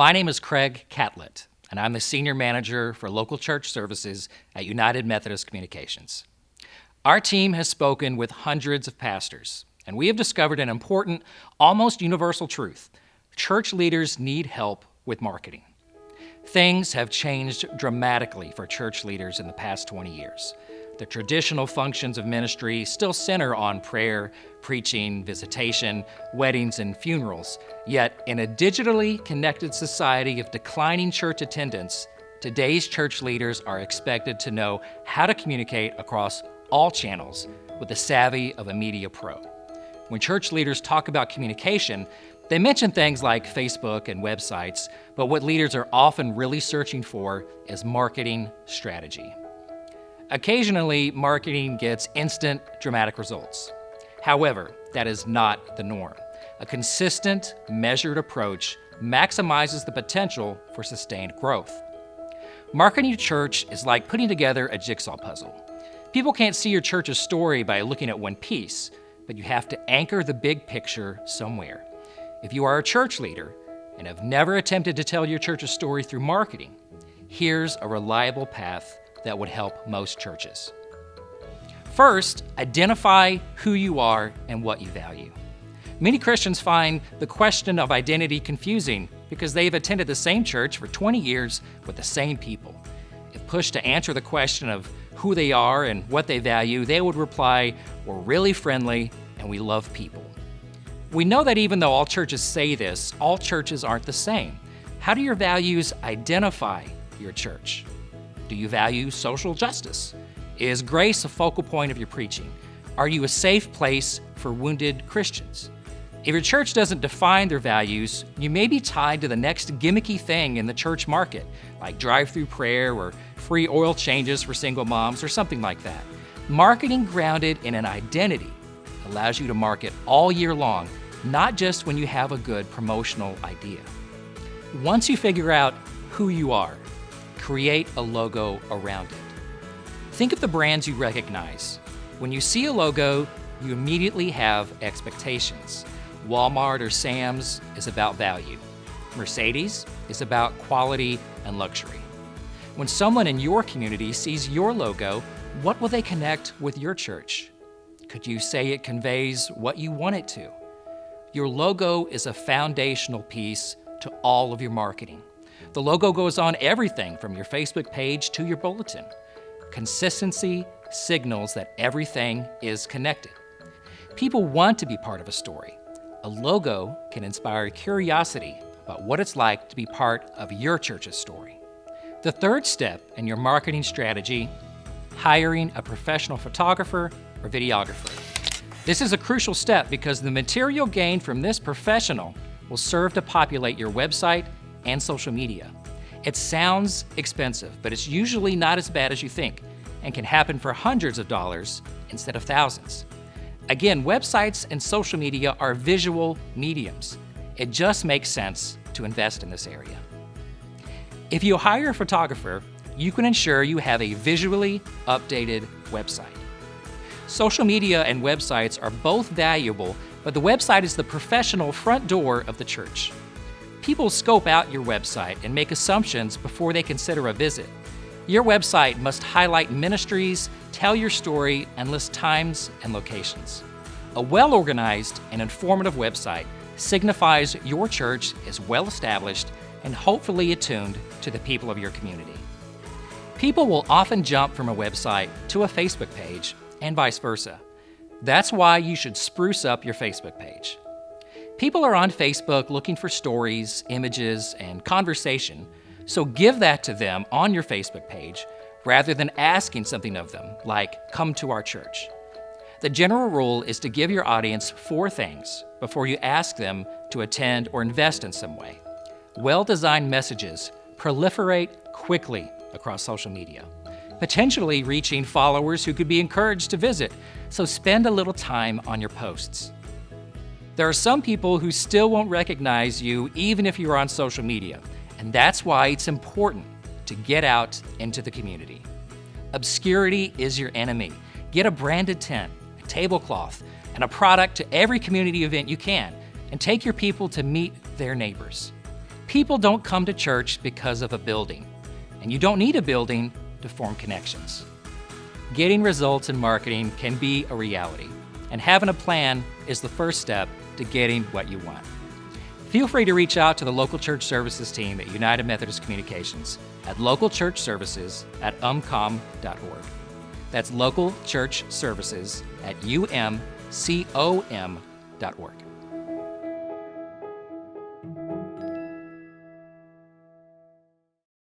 My name is Craig Catlett, and I'm the Senior Manager for Local Church Services at United Methodist Communications. Our team has spoken with hundreds of pastors, and we have discovered an important, almost universal truth. Church leaders need help with marketing. Things have changed dramatically for church leaders in the past 20 years. The traditional functions of ministry still center on prayer, preaching, visitation, weddings, and funerals. Yet, in a digitally connected society of declining church attendance, today's church leaders are expected to know how to communicate across all channels with the savvy of a media pro. When church leaders talk about communication, they mention things like Facebook and websites, but what leaders are often really searching for is marketing strategy. Occasionally, marketing gets instant, dramatic results. However, that is not the norm. A consistent, measured approach maximizes the potential for sustained growth. Marketing your church is like putting together a jigsaw puzzle. People can't see your church's story by looking at one piece, but you have to anchor the big picture somewhere. If you are a church leader and have never attempted to tell your church's story through marketing, here's a reliable path that would help most churches. First, identify who you are and what you value. Many Christians find the question of identity confusing because they've attended the same church for 20 years with the same people. If pushed to answer the question of who they are and what they value, they would reply, "We're really friendly and we love people." We know that even though all churches say this, all churches aren't the same. How do your values identify your church? Do you value social justice? Is grace a focal point of your preaching? Are you a safe place for wounded Christians? If your church doesn't define their values, you may be tied to the next gimmicky thing in the church market, like drive-through prayer or free oil changes for single moms or something like that. Marketing grounded in an identity allows you to market all year long, not just when you have a good promotional idea. Once you figure out who you are, create a logo around it. Think of the brands you recognize. When you see a logo, you immediately have expectations. Walmart or Sam's is about value. Mercedes is about quality and luxury. When someone in your community sees your logo, what will they connect with your church? Could you say it conveys what you want it to? Your logo is a foundational piece to all of your marketing. The logo goes on everything from your Facebook page to your bulletin. Consistency signals that everything is connected. People want to be part of a story. A logo can inspire curiosity about what it's like to be part of your church's story. The third step in your marketing strategy, hiring a professional photographer or videographer. This is a crucial step because the material gained from this professional will serve to populate your website and social media. It sounds expensive, but it's usually not as bad as you think and can happen for hundreds of dollars instead of thousands. Again, websites and social media are visual mediums. It just makes sense to invest in this area. If you hire a photographer, you can ensure you have a visually updated website. Social media and websites are both valuable, but the website is the professional front door of the church. People scope out your website and make assumptions before they consider a visit. Your website must highlight ministries, tell your story, and list times and locations. A well-organized and informative website signifies your church is well-established and hopefully attuned to the people of your community. People will often jump from a website to a Facebook page and vice versa. That's why you should spruce up your Facebook page. People are on Facebook looking for stories, images, and conversation, so give that to them on your Facebook page rather than asking something of them, like, "Come to our church." The general rule is to give your audience 4 things before you ask them to attend or invest in some way. Well-designed messages proliferate quickly across social media, potentially reaching followers who could be encouraged to visit, so spend a little time on your posts. There are some people who still won't recognize you even if you're on social media, and that's why it's important to get out into the community. Obscurity is your enemy. Get a branded tent, a tablecloth, and a product to every community event you can, and take your people to meet their neighbors. People don't come to church because of a building, and you don't need a building to form connections. Getting results in marketing can be a reality, and having a plan is the first step to getting what you want. Feel free to reach out to the local church services team at United Methodist Communications at localchurchservices@umcom.org. That's localchurchservices@umcom.org.